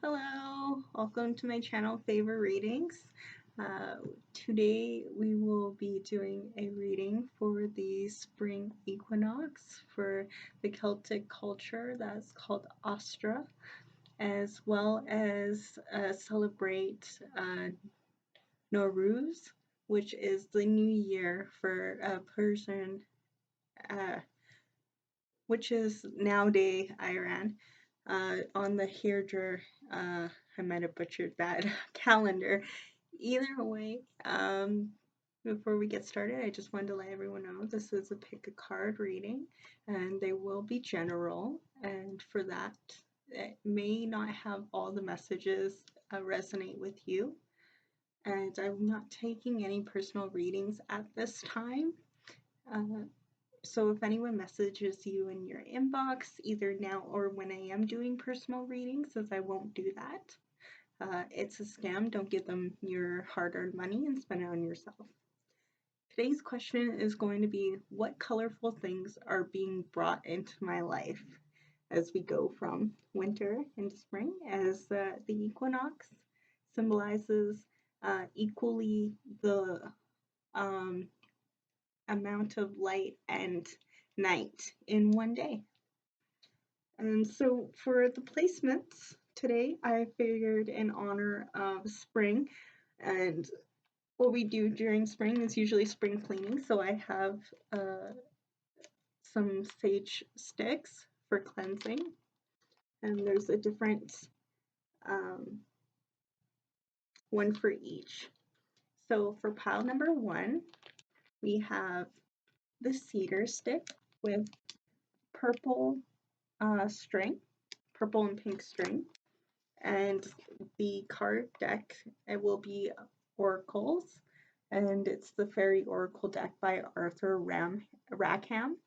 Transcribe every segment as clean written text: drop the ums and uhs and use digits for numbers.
Hello, welcome to my channel Faevoured Readings. Today we will be doing a reading for the spring equinox for the Celtic culture that's called Ostara, as well as celebrate Nowruz, which is the new year for Persian, which is nowadays Iran. On the Hijra, I might have butchered that calendar. Either way, before we get started, I just wanted to let everyone know this is a pick a card reading, and they will be general. And for that, it may not have all the messages resonate with you. And I'm not taking any personal readings at this time. So if anyone messages you in your inbox, either now or when I am doing personal readings, as I won't do that, it's a scam. Don't give them your hard-earned money and spend it on yourself. Today's question is going to be, what colorful things are being brought into my life as we go from winter into spring, as the equinox symbolizes equally the amount of light and night in one day. And so for the placements today, I figured in honor of spring, and what we do during spring is usually spring cleaning. So I have some sage sticks for cleansing, and there's a different one for each. So for pile number 1, we have the cedar stick with purple string, purple and pink string, and the card deck, it will be oracles, and it's the Fairy Oracle deck by Arthur Rackham.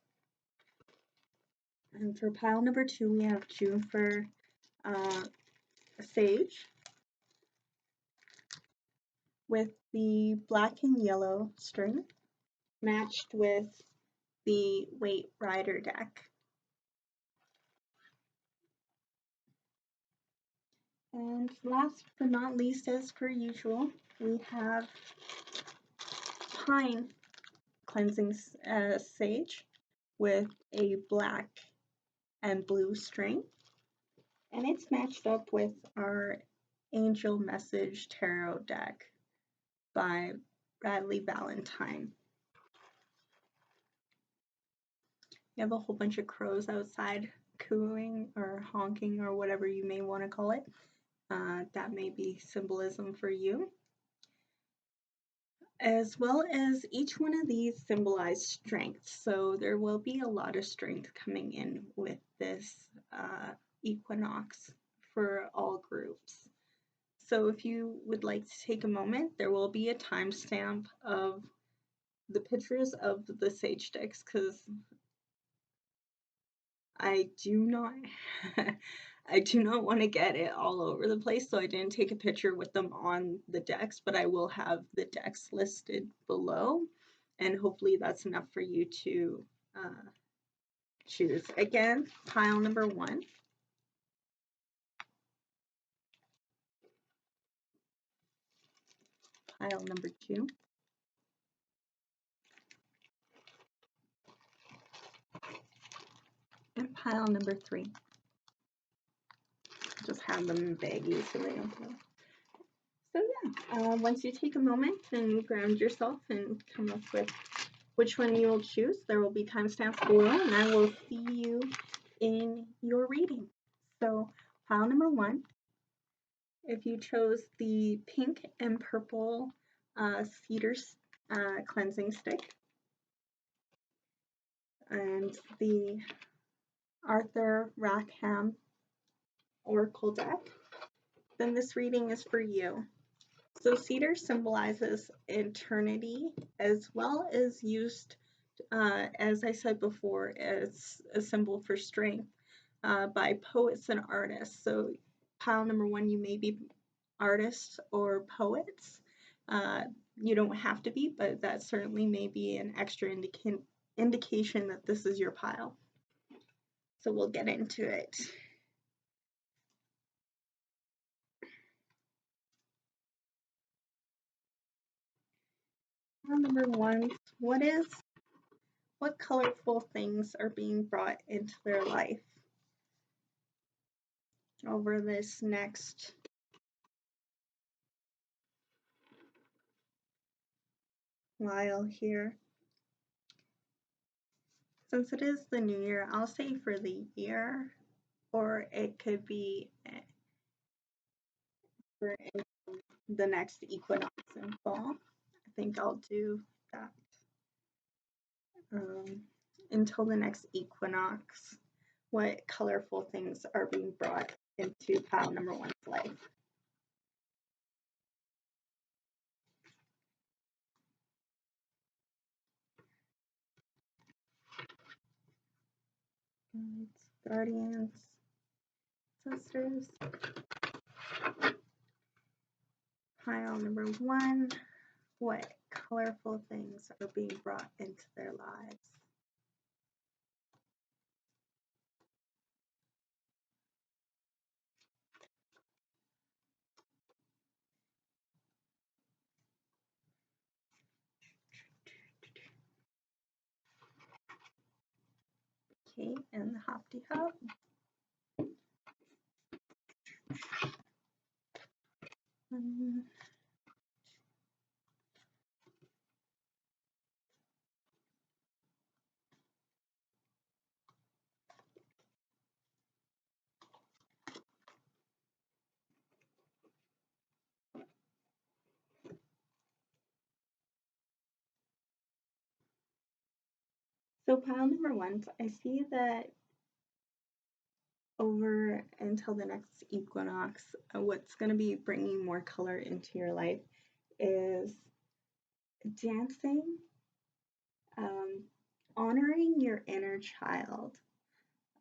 And for pile number 2, we have Juniper sage with the black and yellow string, matched with the Waite Rider deck. And last but not least, as per usual, we have pine cleansing sage with a black and blue string, and it's matched up with our Angel Message Tarot deck by Radleigh Valentine. You have a whole bunch of crows outside cooing or honking or whatever you may want to call it. That may be symbolism for you. As well as each one of these symbolize strength, so there will be a lot of strength coming in with this equinox for all groups. So if you would like to take a moment, there will be a timestamp of the pictures of the sage sticks, because I do not want to get it all over the place, so I didn't take a picture with them on the decks, but I will have the decks listed below, and hopefully that's enough for you to choose. Again, pile number 1. Pile number 2. And pile number 3. Just have them in baggies so they don't go. So yeah, once you take a moment and ground yourself and come up with which one you will choose, there will be timestamps below, and I will see you in your reading. So pile number 1, if you chose the pink and purple cedar cleansing stick and the Arthur Rackham Oracle deck, then this reading is for you. So cedar symbolizes eternity, as well as used, as I said before, as a symbol for strength by poets and artists. So pile number 1, you may be artists or poets. You don't have to be, but that certainly may be an extra indication that this is your pile. So we'll get into it. Number 1, what colorful things are being brought into their life over this next while here? Since it is the new year, I'll say for the year, or it could be for the next equinox in fall. I think I'll do that. Until the next equinox, what colorful things are being brought into pile number 1's life? Guardians, sisters. Pile number 1, what colorful things are being brought into their lives? Okay, and the Hoppy Hop. So pile number 1, I see that over until the next equinox, what's going to be bringing more color into your life is dancing, honoring your inner child.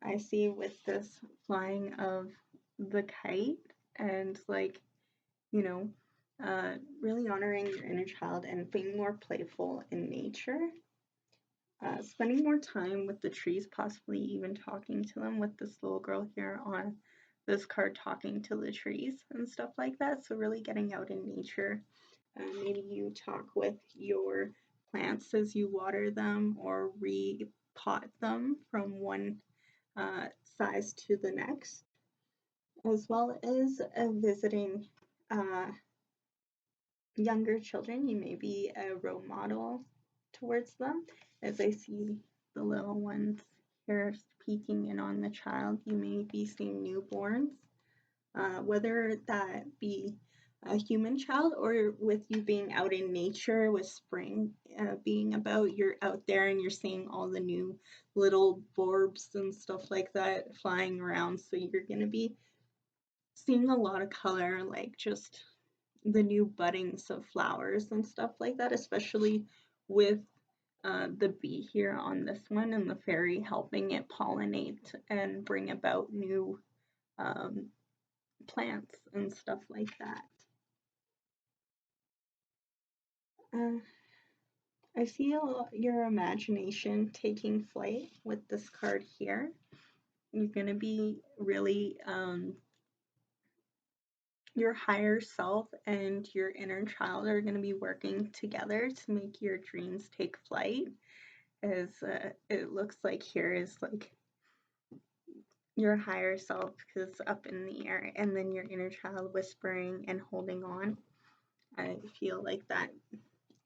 I see with this flying of the kite and really honoring your inner child and being more playful in nature. Spending more time with the trees, possibly even talking to them, with this little girl here on this card talking to the trees and stuff like that. So really getting out in nature. Maybe you talk with your plants as you water them or repot them from one size to the next, as well as visiting younger children. You may be a role model towards them. As I see the little ones here peeking in on the child, you may be seeing newborns, whether that be a human child or with you being out in nature with spring being about, you're out there and you're seeing all the new little borbs and stuff like that flying around. So you're going to be seeing a lot of color, like just the new buddings of flowers and stuff like that, especially with the bee here on this one and the fairy helping it pollinate and bring about new plants and stuff like that. I feel your imagination taking flight with this card here. You're going to be really your higher self and your inner child are going to be working together to make your dreams take flight. As it looks like here is like your higher self is up in the air, and then your inner child whispering and holding on. I feel like that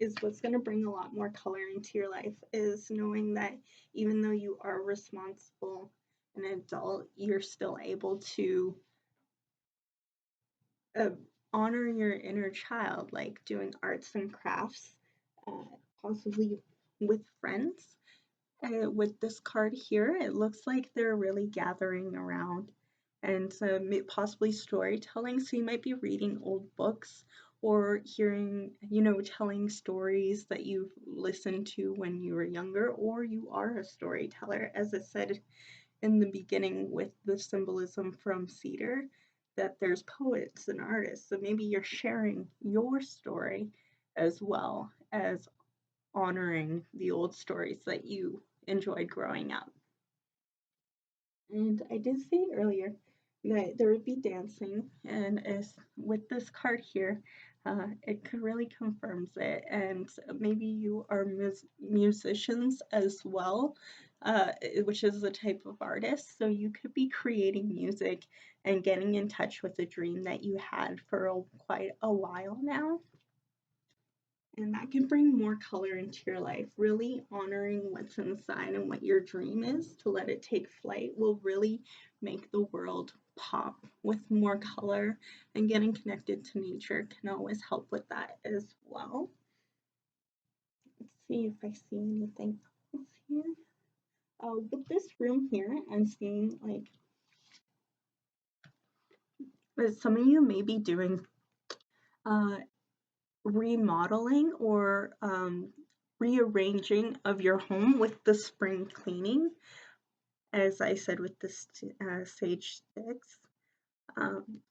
is what's going to bring a lot more color into your life, is knowing that even though you are responsible and an adult, you're still able to honor your inner child, like doing arts and crafts, possibly with friends. With this card here, it looks like they're really gathering around and possibly storytelling. So you might be reading old books or hearing, telling stories that you've listened to when you were younger, or you are a storyteller, as I said in the beginning with the symbolism from Cedar, that there's poets and artists. So maybe you're sharing your story as well as honoring the old stories that you enjoyed growing up. And I did say earlier that there would be dancing, and as with this card here, it really confirms it. And maybe you are musicians as well, which is a type of artist. So you could be creating music and getting in touch with a dream that you had for quite a while now. And that can bring more color into your life. Really honoring what's inside and what your dream is to let it take flight will really make the world pop with more color, and getting connected to nature can always help with that as well. Let's see if I see anything else here. With this room here, I'm seeing like some of you may be doing remodeling or rearranging of your home with the spring cleaning, as I said with the sage sticks.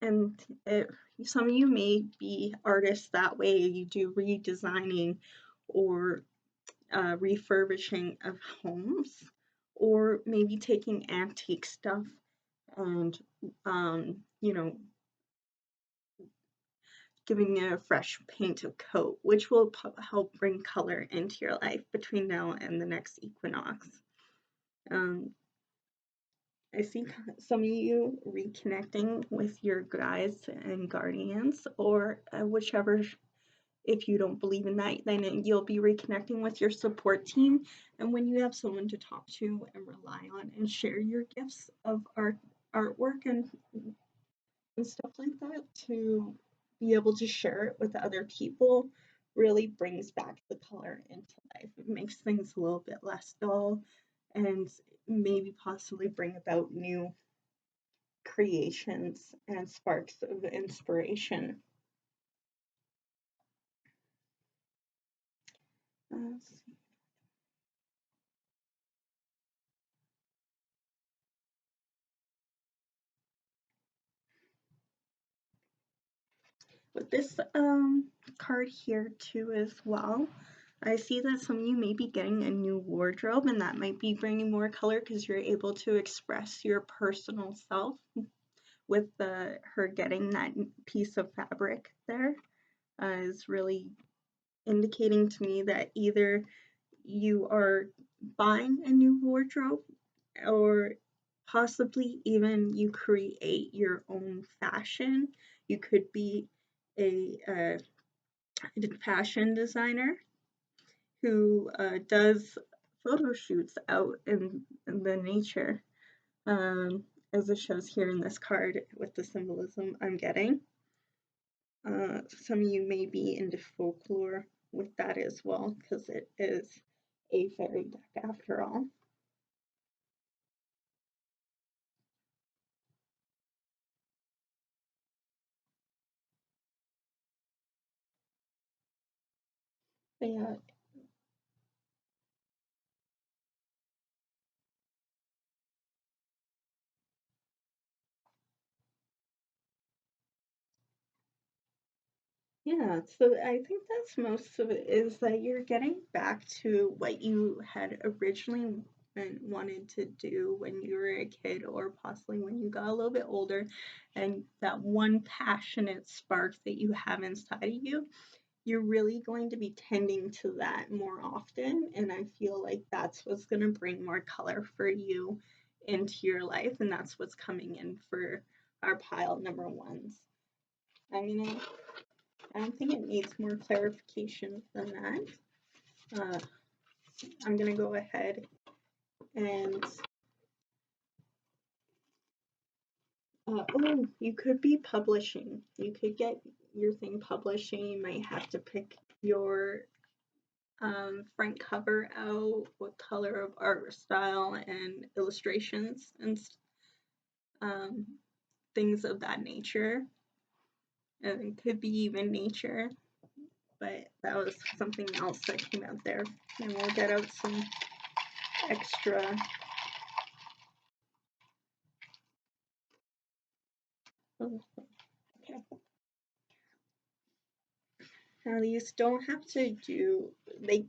And some of you may be artists that way. You do redesigning or refurbishing of homes, or maybe taking antique stuff and you know, giving it a fresh paint of coat, which will help bring color into your life between now and the next equinox. I see some of you reconnecting with your guides and guardians, or whichever. If you don't believe in that, then you'll be reconnecting with your support team. And when you have someone to talk to and rely on and share your gifts of artwork and stuff like that, to be able to share it with other people, really brings back the color into life. It makes things a little bit less dull, and maybe possibly bring about new creations and sparks of inspiration. Let's see. With this card here too as well, I see that some of you may be getting a new wardrobe, and that might be bringing more color because you're able to express your personal self with her getting that piece of fabric there. Is really indicating to me that either you are buying a new wardrobe, or possibly even you create your own fashion. You could be a fashion designer who does photo shoots out in the nature, as it shows here in this card with the symbolism I'm getting. Some of you may be into folklore with that as well, because it is a fairy deck after all. But yeah, yeah, so I think that's most of it, is that you're getting back to what you had originally wanted to do when you were a kid, or possibly when you got a little bit older, and that one passionate spark that you have inside of you. You're really going to be tending to that more often, and I feel like that's what's going to bring more color for you into your life, and that's what's coming in for our pile number ones. I don't think it needs more clarification than that. I'm gonna go ahead and oh, you could be publishing. You could get your thing publishing. You might have to pick your front cover out, what color of art style and illustrations and things of that nature. And it could be even nature, but that was something else that came out there. And we'll get out some extra. Okay. Now these don't have to do, they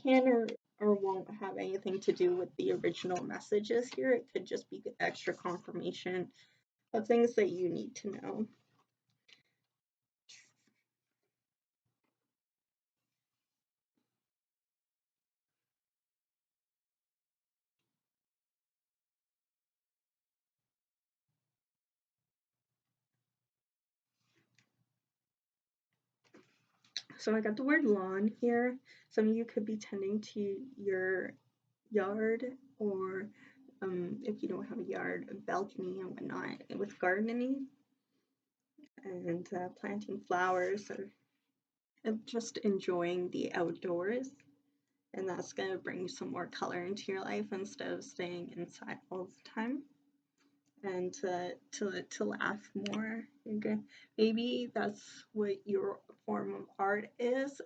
can or won't have anything to do with the original messages here. It could just be extra confirmation of things that you need to know. So I got the word lawn here. Some of you could be tending to your yard, or if you don't have a yard, a balcony and whatnot, with gardening and planting flowers, or just enjoying the outdoors. And that's going to bring some more color into your life instead of staying inside all the time. And to laugh more. Maybe that's what your form of art is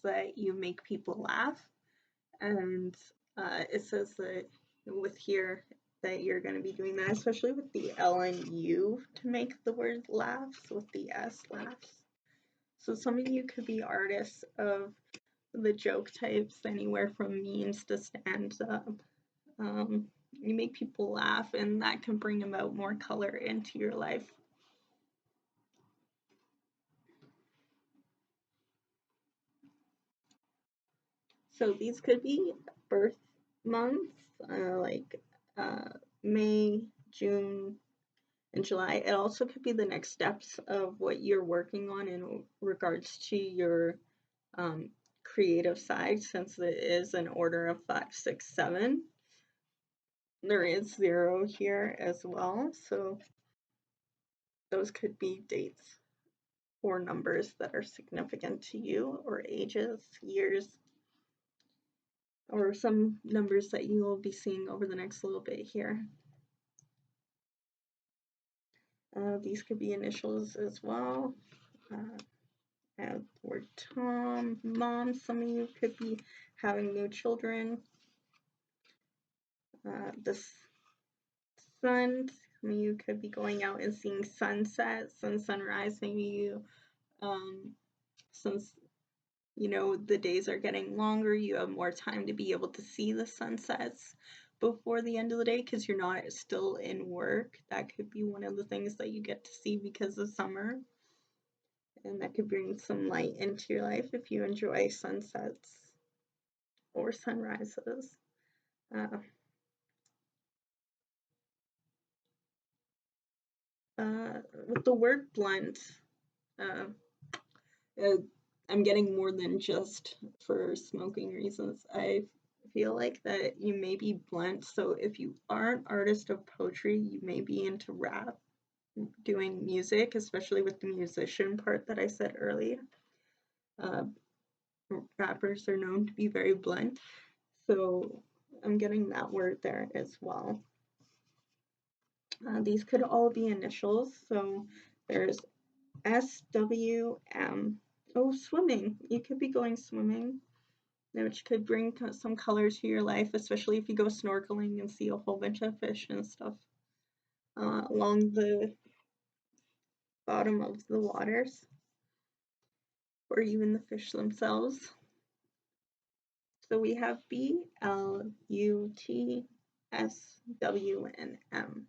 that you make people laugh. And it says that with here that you're going to be doing that, especially with the L and U to make the word laughs, with the S laughs. So some of you could be artists of the joke types, anywhere from memes to stand-up. You make people laugh, and that can bring about more color into your life. So these could be birth months, like May, June, and July. It also could be the next steps of what you're working on in regards to your creative side, since it is an order of 5, 6, 7. There is 0 here as well, so those could be dates or numbers that are significant to you, or ages, years, or some numbers that you will be seeing over the next little bit here. These could be initials as well. The word Tom, mom, some of you could be having new children. The sun, some of you could be going out and seeing sunsets and sunrise. Maybe you, since you know the days are getting longer, you have more time to be able to see the sunsets before the end of the day because you're not still in work. That could be one of the things that you get to see because of summer. And that could bring some light into your life if you enjoy sunsets or sunrises. With the word blunt, I'm getting more than just for smoking reasons. I feel like that you may be blunt. So if you are an artist of poetry, you may be into rap, doing music, especially with the musician part that I said earlier. Rappers are known to be very blunt, so I'm getting that word there as well. These could all be initials, so there's SWM. Oh, swimming. You could be going swimming, which could bring some color to your life, especially if you go snorkeling and see a whole bunch of fish and stuff along the bottom of the waters, or even the fish themselves. So we have B, L, U, T, S, W, and M.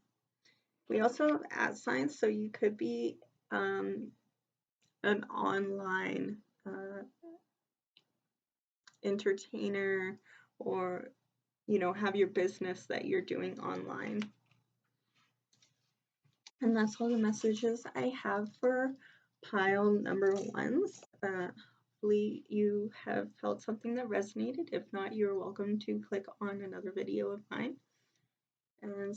We also have at signs, so you could be an online entertainer, or have your business that you're doing online. And that's all the messages I have for pile number 1s. Hopefully you have felt something that resonated. If not, you're welcome to click on another video of mine. And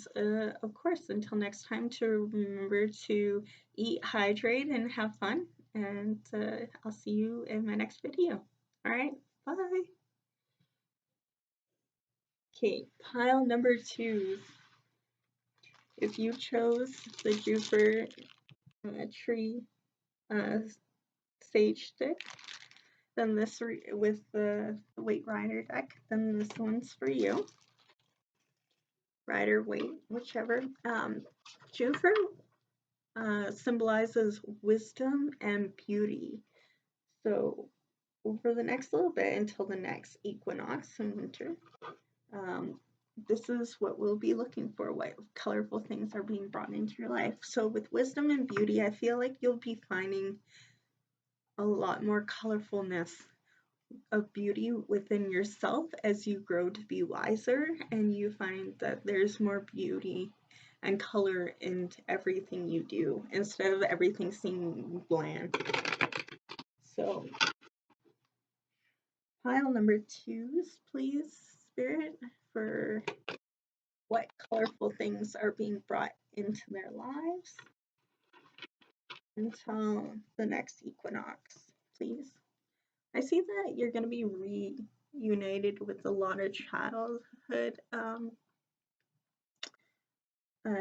of course, until next time, to remember to eat, hydrate, and have fun. And I'll see you in my next video. All right, bye. Okay, pile number 2. If you chose the Juniper tree sage stick, then this with the Waite Rider deck, then this one's for you. Rider, Waite, whichever. Juniper symbolizes wisdom and beauty. So over the next little bit until the next equinox in winter, this is what we'll be looking for, what colorful things are being brought into your life. So with wisdom and beauty, I feel like you'll be finding a lot more colorfulness of beauty within yourself as you grow to be wiser, and you find that there's more beauty and color into everything you do instead of everything seeming bland. So Pile number 2s, please, Spirit, for what colorful things are being brought into their lives until the next equinox, please. I see that you're going to be reunited with a lot of childhood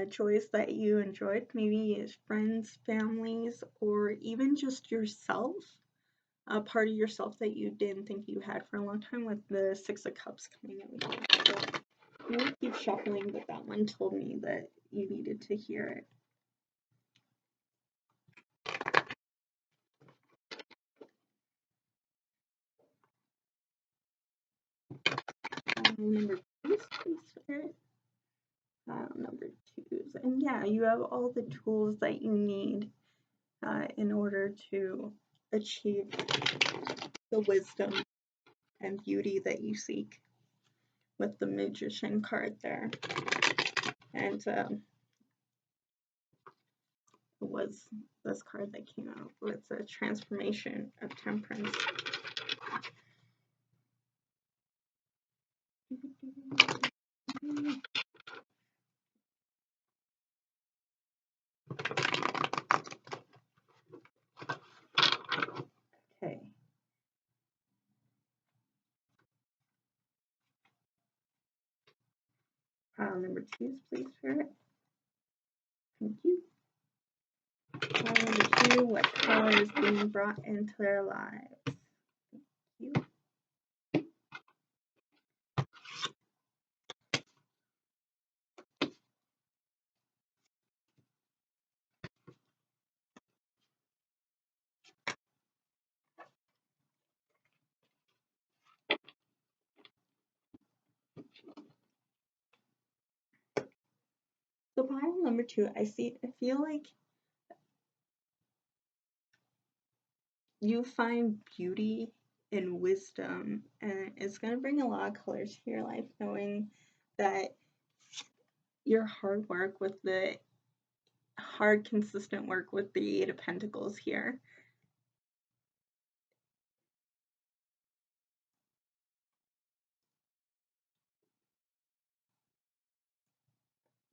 joys that you enjoyed, maybe as friends, families, or even just yourself, a part of yourself that you didn't think you had for a long time, with the 6 of Cups coming in. So I'm going to keep shuffling, but that one told me that you needed to hear it. Number 2s, please, Spirit. Number 2s. And yeah, you have all the tools that you need in order to achieve the wisdom and beauty that you seek, with the Magician card there. And it was this card that came out with a transformation of Temperance. Okay. Pile number 2s, please, Spirit. Thank you. Pile number 2, what color is being brought into their lives? Thank you. So pile number 2, I feel like you find beauty in wisdom, and it's going to bring a lot of colors to your life, knowing that your hard work with the hard, consistent work with the 8 of Pentacles here.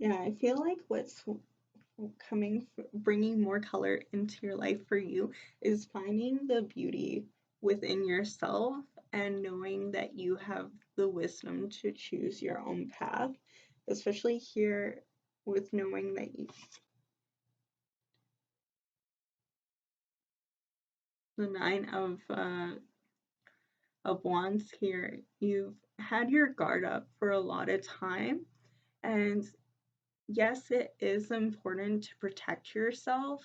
Yeah, I feel like what's bringing more color into your life for you is finding the beauty within yourself and knowing that you have the wisdom to choose your own path, especially here with knowing that the 9 of Wands here, you've had your guard up for a lot of time, and yes, it is important to protect yourself,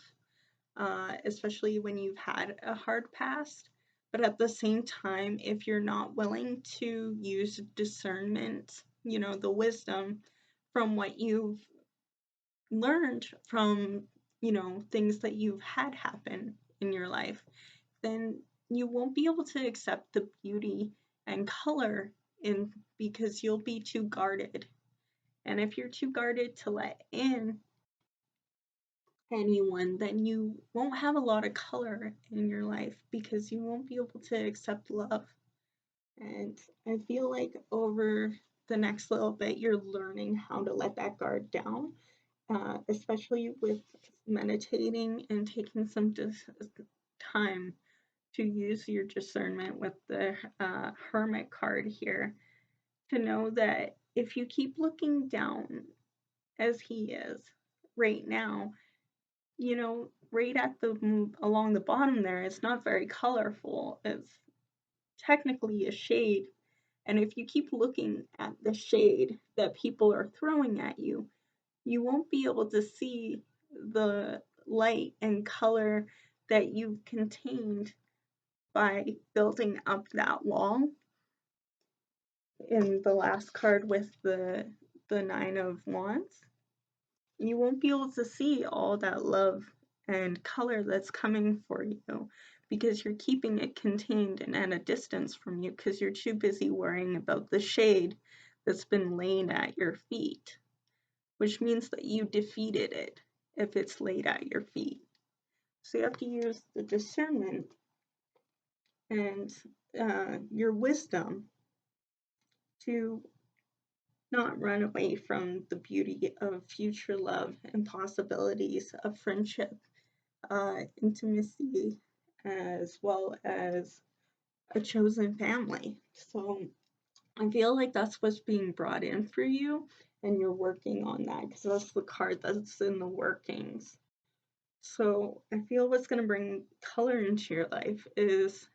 especially when you've had a hard past. But at the same time, if you're not willing to use discernment, the wisdom from what you've learned from, things that you've had happen in your life, then you won't be able to accept the beauty and color because you'll be too guarded. And if you're too guarded to let in anyone, then you won't have a lot of color in your life because you won't be able to accept love. And I feel like over the next little bit, you're learning how to let that guard down, especially with meditating and taking some time to use your discernment with the Hermit card here, to know that if you keep looking down as he is right now, right at along the bottom there, it's not very colorful. It's technically a shade. And if you keep looking at the shade that people are throwing at you, you won't be able to see the light and color that you've contained by building up that wall. In the last card with the 9 of Wands, you won't be able to see all that love and color that's coming for you because you're keeping it contained and at a distance from you because you're too busy worrying about the shade that's been laid at your feet, which means that you defeated it if it's laid at your feet. So you have to use the discernment and your wisdom to not run away from the beauty of future love and possibilities of friendship, intimacy, as well as a chosen family. So I feel like that's what's being brought in for you, and you're working on that because that's the card that's in the workings. So I feel what's going to bring color into your life is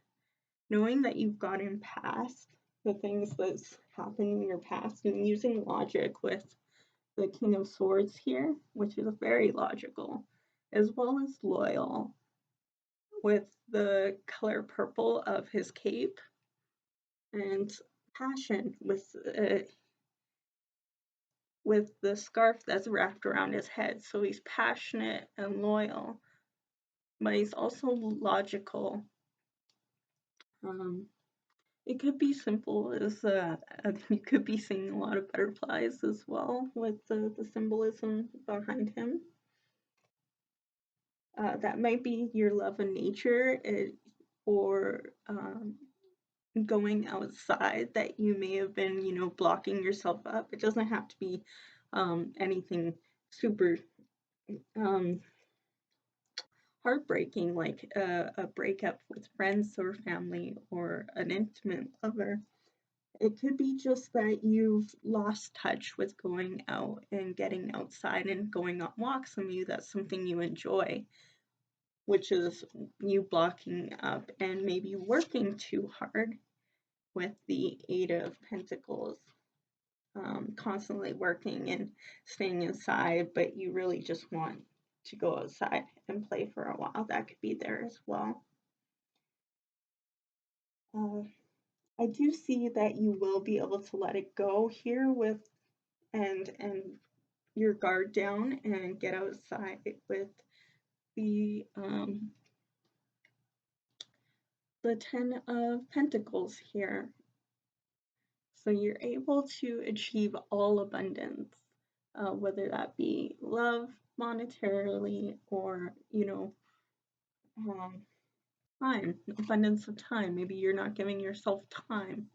knowing that you've gotten past the things that's happened in your past and using logic with the King of Swords here, which is very logical, as well as loyal with the color purple of his cape, and passion with the scarf that's wrapped around his head. So he's passionate and loyal, but he's also logical. It could be simple as you could be seeing a lot of butterflies as well with the symbolism behind him. That might be your love of nature, or going outside that you may have been, blocking yourself up. It doesn't have to be anything super heartbreaking, like a breakup with friends or family or an intimate lover. It could be just that you've lost touch with going out and getting outside and going on walks, and maybe that's something you enjoy, which is you blocking up and maybe working too hard with the Eight of Pentacles, constantly working and staying inside, but you really just want to go outside and play for a while. That could be there as well. I do see that you will be able to let it go here with and your guard down and get outside with the 10 of Pentacles here. So you're able to achieve all abundance, whether that be love, monetarily, or, time, abundance of time. Maybe you're not giving yourself time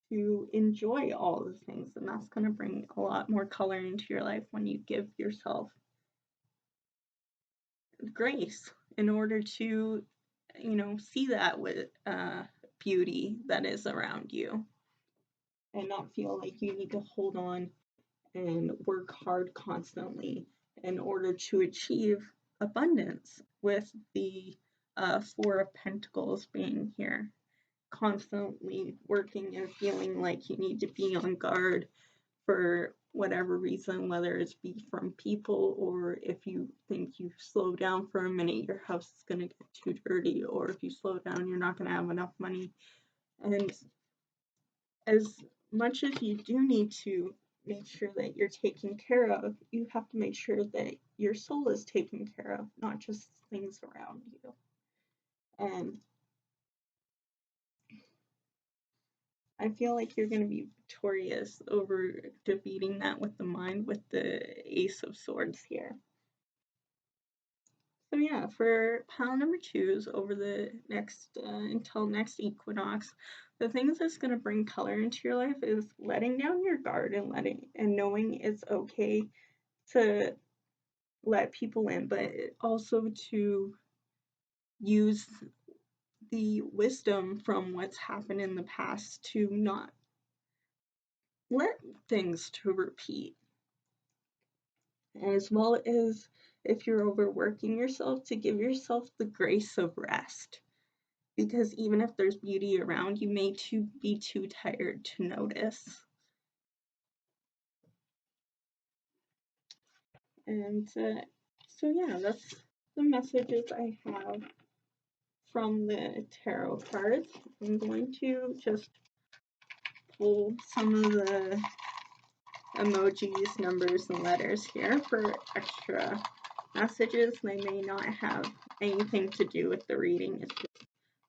to enjoy all the things, and that's going to bring a lot more color into your life when you give yourself grace in order to, see that with beauty that is around you, and not feel like you need to hold on and work hard constantly in order to achieve abundance, with the Four of Pentacles being here, constantly working and feeling like you need to be on guard for whatever reason, whether it's be from people, or if you think you slow down for a minute, your house is going to get too dirty, or if you slow down, you're not going to have enough money. And as much as you do need to make sure that you're taken care of, you have to make sure that your soul is taken care of, not just things around you. And I feel like you're going to be victorious over defeating that with the mind, with the Ace of Swords here. So yeah, for pile number 2s over the next, until next equinox, the things that's going to bring color into your life is letting down your guard and knowing it's okay to let people in, but also to use the wisdom from what's happened in the past to not let things to repeat, as well as if you're overworking yourself, to give yourself the grace of rest, because even if there's beauty around, you may be too tired to notice. And so yeah, that's the messages I have from the tarot cards. I'm going to just pull some of the emojis, numbers, and letters here for extra messages. They may not have anything to do with the reading. It just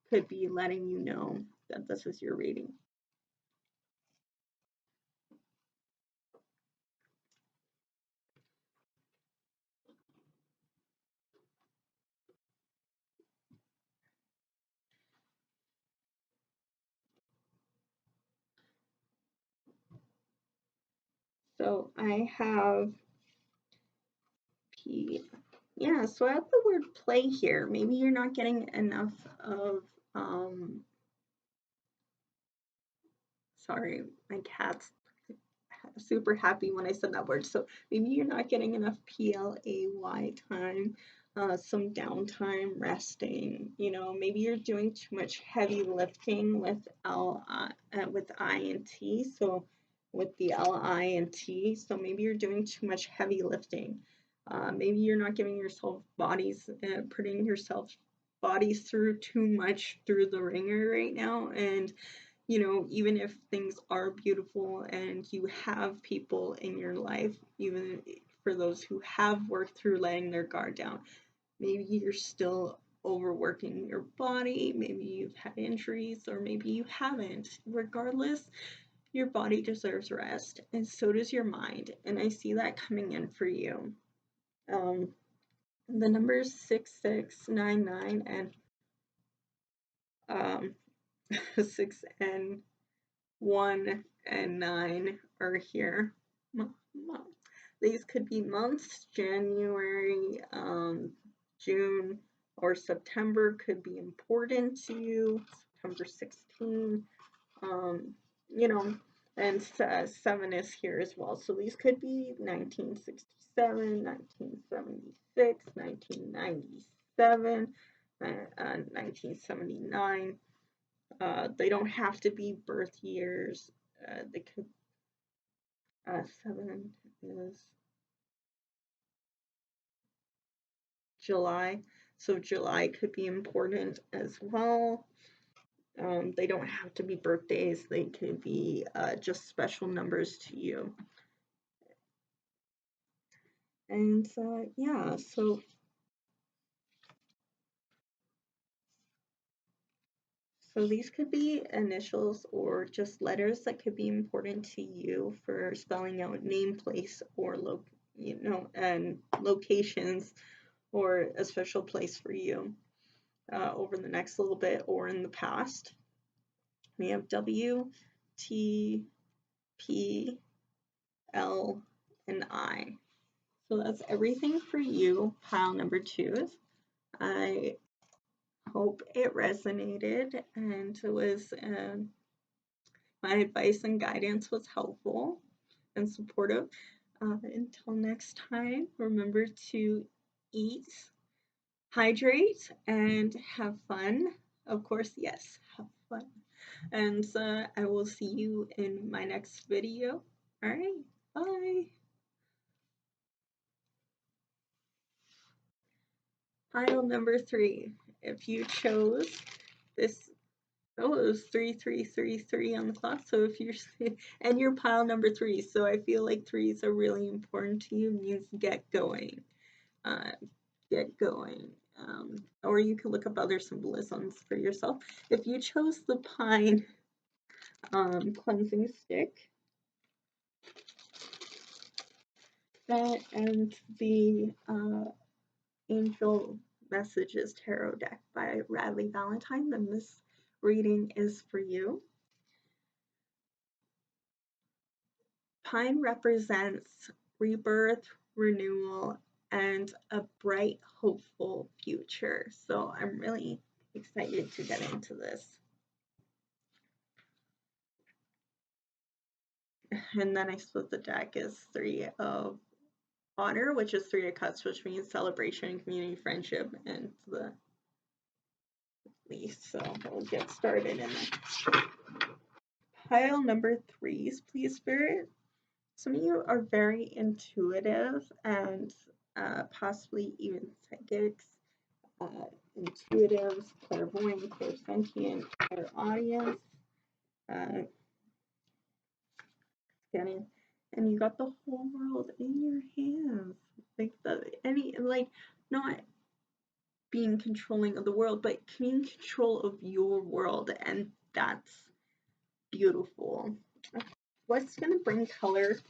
could be letting you know that this is your reading. So I have P. Yeah, so I have the word play here. Maybe you're not getting enough of, sorry, my cat's super happy when I said that word. So maybe you're not getting enough PLAY time, some downtime, resting. You know, maybe you're doing too much heavy lifting with with I and T. So with the LI and T. So maybe you're doing too much heavy lifting. Maybe you're not giving yourself putting yourself bodies through too much through the ringer right now. And you know, even if things are beautiful and you have people in your life, even for those who have worked through letting their guard down, maybe you're still overworking your body, maybe you've had injuries, or maybe you haven't. Regardless, your body deserves rest, and so does your mind. And I see that coming in for you. The numbers 6699 and 6 and 1 and 9 are here. These could be months, January, June, or September could be important to you. September 16, you know, and 7 is here as well. So these could be 1967, 1976, 1997, 1979. They don't have to be birth years. They could. 7 is July, so July could be important as well. They don't have to be birthdays. They could be just special numbers to you. And yeah, so these could be initials or just letters that could be important to you for spelling out name, place, or and locations, or a special place for you over the next little bit or in the past. We have W, T, P, L, and I. So that's everything for you, pile number 2. I hope it resonated and it was my advice and guidance was helpful and supportive. Until next time, remember to eat, hydrate, and have fun. Of course, yes, have fun. And I will see you in my next video. All right, bye. Pile number 3. If you chose this, oh, it was 3333 on the clock. So if you're, and you're pile number 3. So I feel like 3s are really important to you. It means get going. Get going. Or you can look up other symbolisms for yourself. If you chose the pine cleansing stick, that and the Angel Messages Tarot deck by Radleigh Valentine, then this reading is for you. Pine represents rebirth, renewal, and a bright, hopeful future. So I'm really excited to get into this. And then I suppose the deck is 3 of Water, which is 3 of Cups, which means celebration, community, friendship, and the least. So we'll get started in pile number 3s, please, Spirit. Some of you are very intuitive and possibly even psychics, intuitives, clairvoyant, clairsentient, clairaudience. And you got the whole world in your hands. Like not being controlling of the world, but being control of your world, and that's beautiful. What's gonna bring color?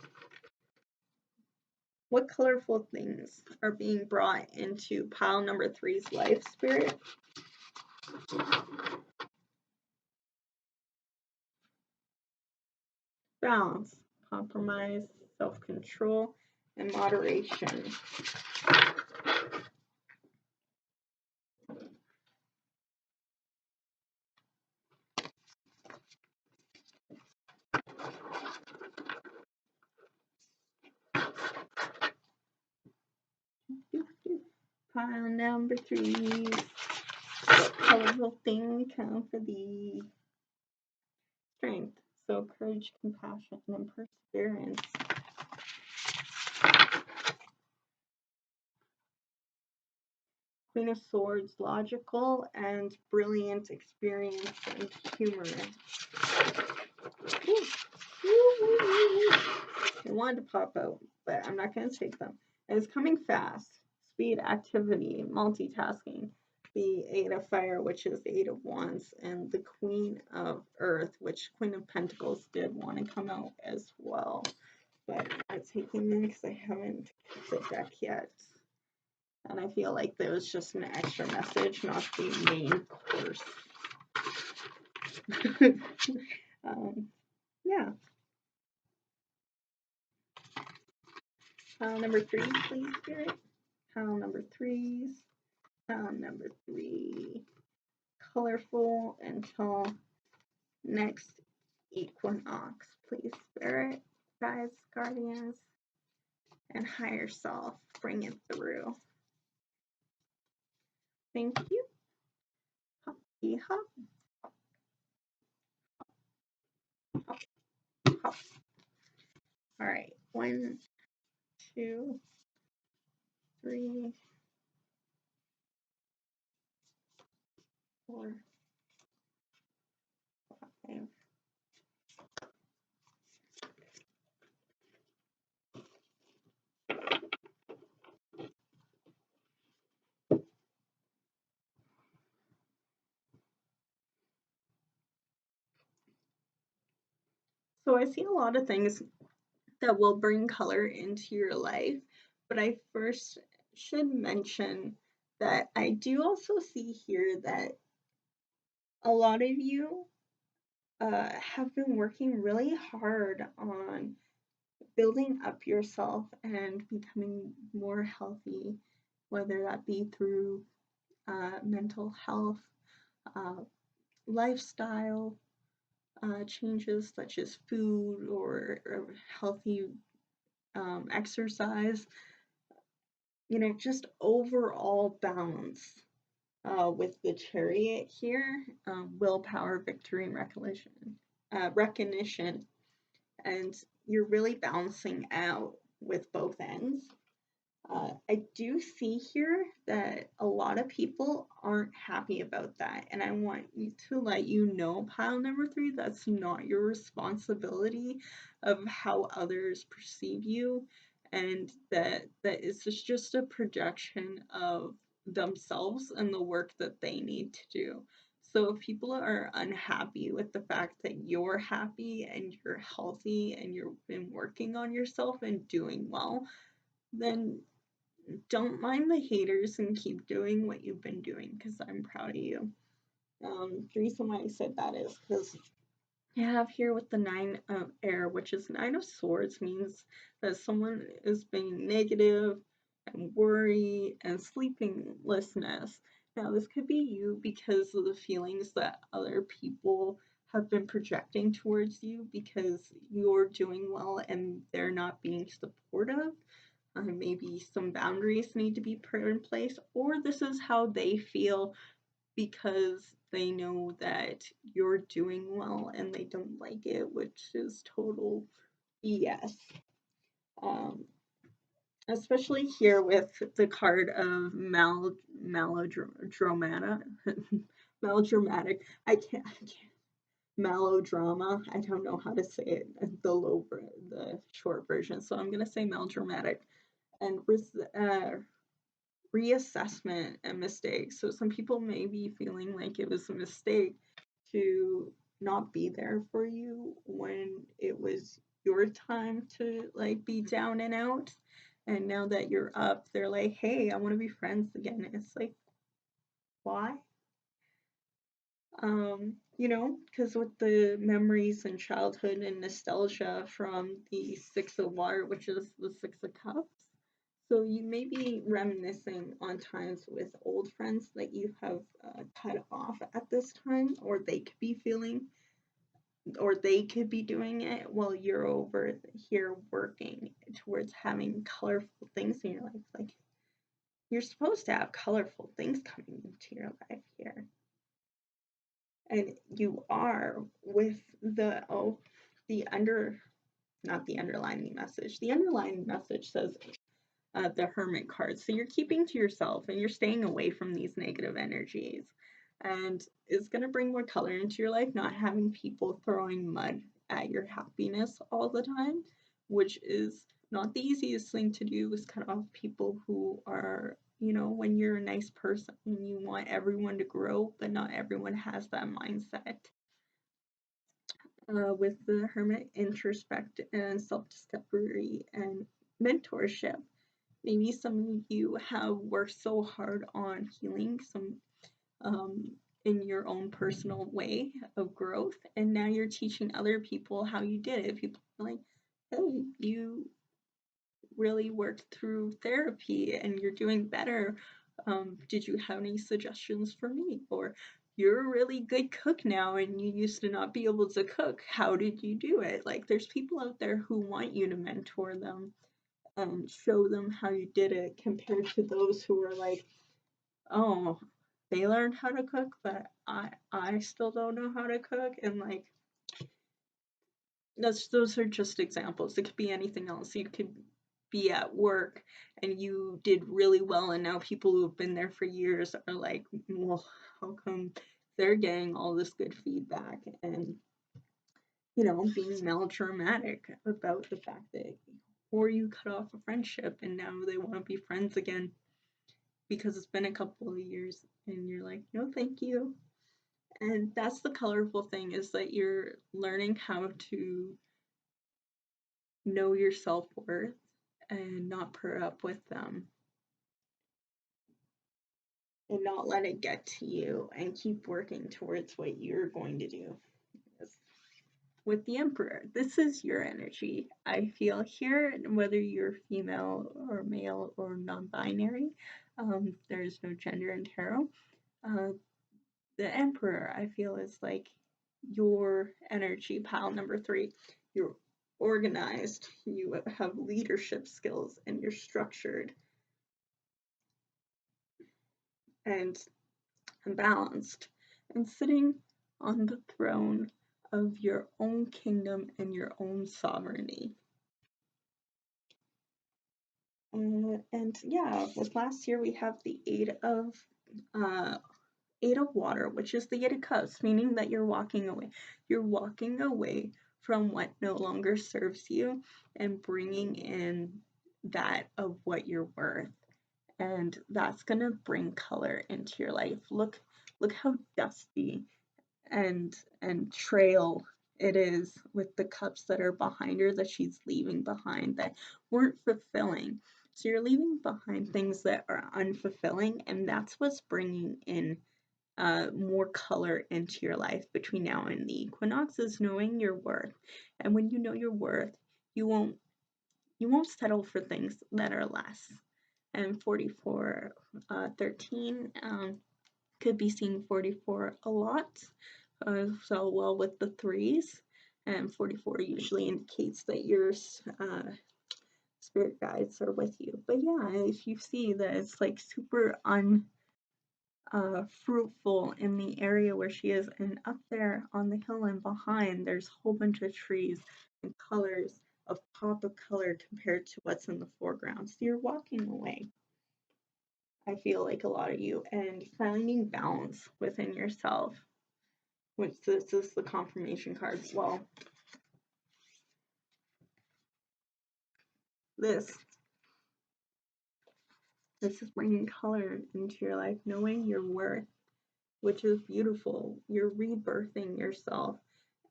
What colorful things are being brought into pile number 3's life, Spirit? Balance, compromise, self-control, and moderation. Pile number 3. What colorful thing count for the strength? So courage, compassion, and perseverance. Queen of Swords, logical and brilliant, experience and humorous. I wanted to pop out, but I'm not going to take them. And it's coming fast. Speed, activity, multitasking. The 8 of Fire, which is the 8 of Wands, and the Queen of Earth, which Queen of Pentacles did want to come out as well. But I'm not taking them because I haven't picked the deck yet. And I feel like there was just an extra message, not the main course. Yeah. Pile number 3, please, Spirit. Pile number 3s. Pile number 3. Colorful until next equinox, please, Spirit, guides, guardians, and higher self. Bring it through. Thank you. Hoppy hop. Hop, hop. All right. 1, 2, 3, 4, 5. So I see a lot of things that will bring color into your life, but I first should mention that I do also see here that a lot of you have been working really hard on building up yourself and becoming more healthy, whether that be through mental health, lifestyle changes such as food or healthy exercise, you know, just overall balance with the Chariot here, willpower, victory, and recognition, and you're really balancing out with both ends. I do see here that a lot of people aren't happy about that, and I want you to let you know, pile number 3, that's not your responsibility of how others perceive you, and that it's just a projection of themselves and the work that they need to do. So if people are unhappy with the fact that you're happy and you're healthy and you've been working on yourself and doing well, then don't mind the haters and keep doing what you've been doing, because I'm proud of you. The reason why I said that is because you have here with the 9 of Air, which is 9 of Swords, means that someone is being negative and worry and sleeplessness. Now, this could be you because of the feelings that other people have been projecting towards you because you're doing well and they're not being supportive. Maybe some boundaries need to be put in place, or this is how they feel because they know that you're doing well and they don't like it, which is total BS. Especially here with the card of melodramatic. I can't. Melodrama. I don't know how to say it. The short version. So I'm gonna say melodramatic. And reassessment and mistakes. So some people may be feeling like it was a mistake to not be there for you when it was your time to like be down and out. And now that you're up, they're like, hey, I want to be friends again. It's like, why? you know, because with the memories and childhood and nostalgia from the Six of Water, which is the Six of Cups. So you may be reminiscing on times with old friends that you have cut off at this time, or they could be feeling, or they could be doing it while you're over here working towards having colorful things in your life. Like, you're supposed to have colorful things coming into your life here. And you are with the not the underlining message. The underlining message says the Hermit card. So you're keeping to yourself and you're staying away from these negative energies. And it's going to bring more color into your life, not having people throwing mud at your happiness all the time, which is not the easiest thing to do, is cut off people who are, you know, when you're a nice person and you want everyone to grow, but not everyone has that mindset. With the Hermit, introspect and self-discovery and mentorship. Maybe some of you have worked so hard on healing some in your own personal way of growth, and now you're teaching other people how you did it. People are like, hey, you really worked through therapy and you're doing better. Did you have any suggestions for me? Or you're a really good cook now and you used to not be able to cook. How did you do it? Like, there's people out there who want you to mentor them and show them how you did it, compared to those who are like, oh, they learned how to cook, but I still don't know how to cook. And like, those are just examples. It could be anything else. You could be at work and you did really well, and now people who have been there for years are like, well, how come they're getting all this good feedback? And, you know, being melodramatic about the fact that, or you cut off a friendship and now they want to be friends again because it's been a couple of years, and you're like, no, thank you. And that's the colorful thing, is that you're learning how to know your self-worth and not put up with them and not let it get to you, and keep working towards what you're going to do. With the Emperor, this is your energy. I feel here, whether you're female or male or non-binary, there is no gender in tarot. The Emperor, I feel, is like your energy pile number 3. You're organized, you have leadership skills, and you're structured and balanced, and sitting on the throne of your own kingdom and your own sovereignty. And yeah, with last year we have the Eight of Water, which is the Eight of Cups, meaning that you're walking away. You're walking away from what no longer serves you and bringing in that of what you're worth. And that's going to bring color into your life. Look how dusty and trail it is with the cups that are behind her, that she's leaving behind, that weren't fulfilling. So you're leaving behind things that are unfulfilling, and that's what's bringing in more color into your life between now and the equinox, is knowing your worth. And when you know your worth, you won't settle for things that are less. And 4413 could be seeing 44 a lot. So well with the 3s, and 44 usually indicates that your spirit guides are with you. But yeah, if you see that it's like super fruitful in the area where she is, and up there on the hill and behind, there's a whole bunch of trees and colors of pop of color compared to what's in the foreground. So you're walking away, I feel like, a lot of you, and finding balance within yourself, which this is the confirmation card. Well, this is bringing color into your life, knowing your worth, which is beautiful. You're rebirthing yourself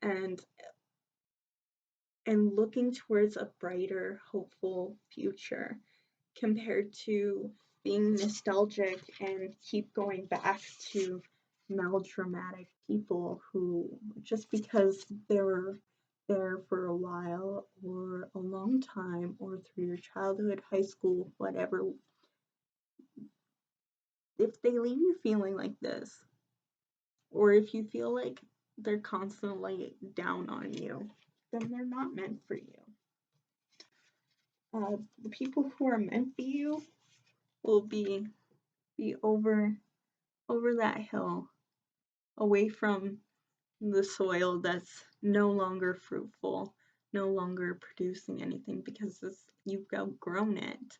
and looking towards a brighter, hopeful future, compared to being nostalgic and keep going back to melodramatic people who, just because they were there for a while or a long time or through your childhood, high school, whatever, if they leave you feeling like this, or if you feel like they're constantly down on you, then they're not meant for you. The people who are meant for you will be over that hill, away from the soil that's no longer fruitful, no longer producing anything because you've outgrown it.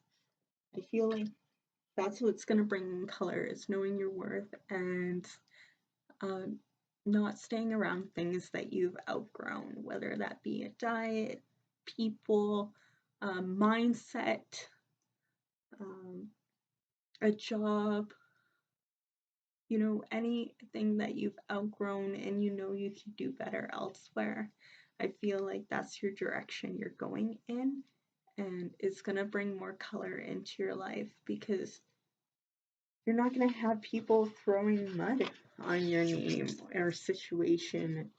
I feel like that's what's going to bring in color, is knowing your worth and not staying around things that you've outgrown, whether that be a diet, people, mindset, a job, you know, anything that you've outgrown and you know you can do better elsewhere. I feel like that's your direction you're going in, and it's going to bring more color into your life because you're not going to have people throwing mud on your name or situation,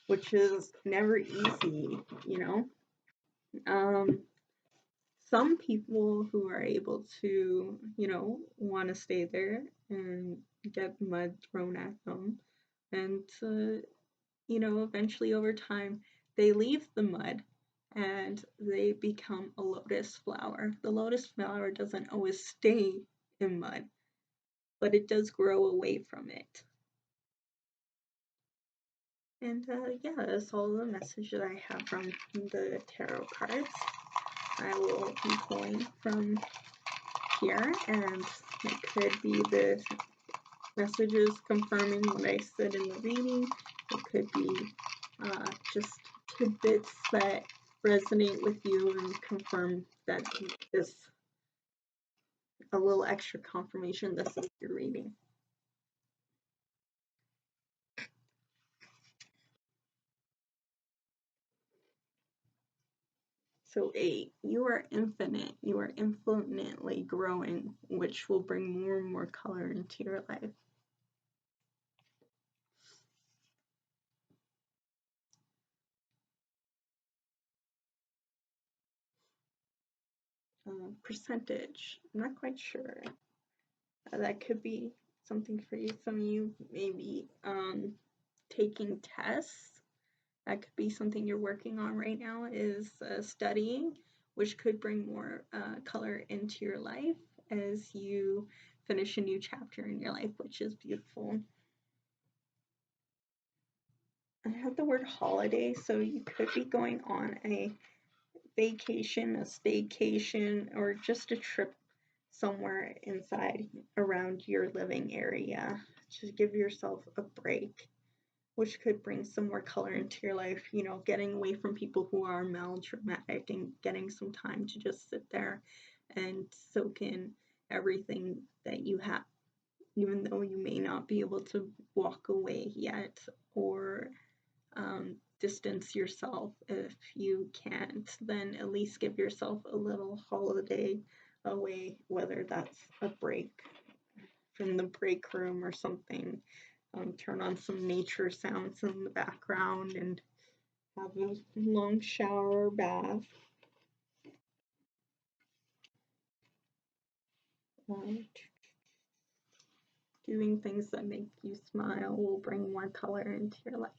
which is never easy, you know. Some people who are able to, you know, want to stay there and get mud thrown at them, and you know, eventually over time they leave the mud and they become a lotus flower. The lotus flower doesn't always stay in mud, but it does grow away from it. And yeah, that's all the messages I have from the tarot cards. I will be pulling from here, and it could be the messages confirming what I said in the reading. It could be just tidbits that resonate with you and confirm that this, a little extra confirmation, this is your reading. So 8, you are infinite, you are infinitely growing, which will bring more and more color into your life. Percentage, I'm not quite sure. That could be something for you. Some of you may be taking tests. That could be something you're working on right now, is studying, which could bring more color into your life as you finish a new chapter in your life, which is beautiful. I have the word holiday, so you could be going on a vacation, a staycation, or just a trip somewhere inside around your living area to give yourself a break, which could bring some more color into your life, you know, getting away from people who are melodramatic and getting some time to just sit there and soak in everything that you have, even though you may not be able to walk away yet or distance yourself. If you can't, then at least give yourself a little holiday away, whether that's a break from the break room or something. Turn on some nature sounds in the background and have a long shower or bath. Doing things that make you smile will bring more color into your life.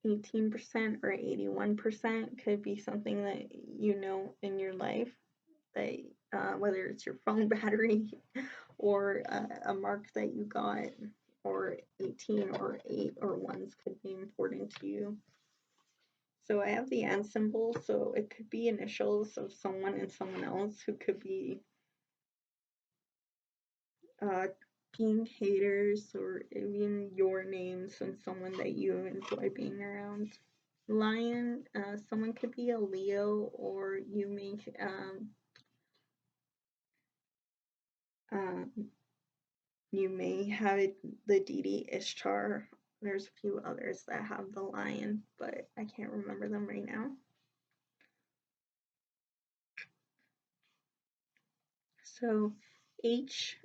18% or 81% could be something that you know in your life, that whether it's your phone battery or a mark that you got, or 18 or 8 or 1s could be important to you. So I have the and symbol, so it could be initials of someone and someone else who could be being haters, or even your names and someone that you enjoy being around. Lion, someone could be a Leo, or you may you may have the deity Ishtar. There's a few others that have the lion, but I can't remember them right now. So HLIOBKP.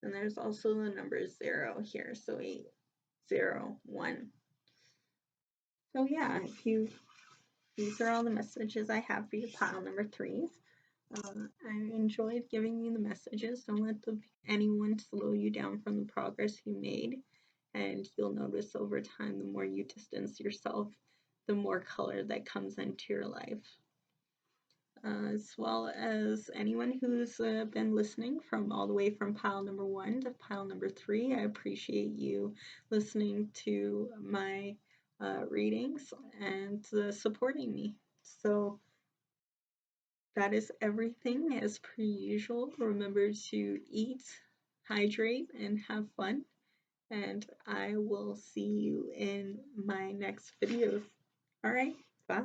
And there's also the number 0 here, so 801. So yeah, these are all the messages I have for you, pile number 3. I enjoyed giving you the messages. Don't let anyone slow you down from the progress you made. And you'll notice over time, the more you distance yourself, the more color that comes into your life. As well as anyone who's been listening from all the way from pile number 1 to pile number 3, I appreciate you listening to my readings and supporting me. So that is everything as per usual. Remember to eat, hydrate, and have fun. And I will see you in my next videos. All right, bye.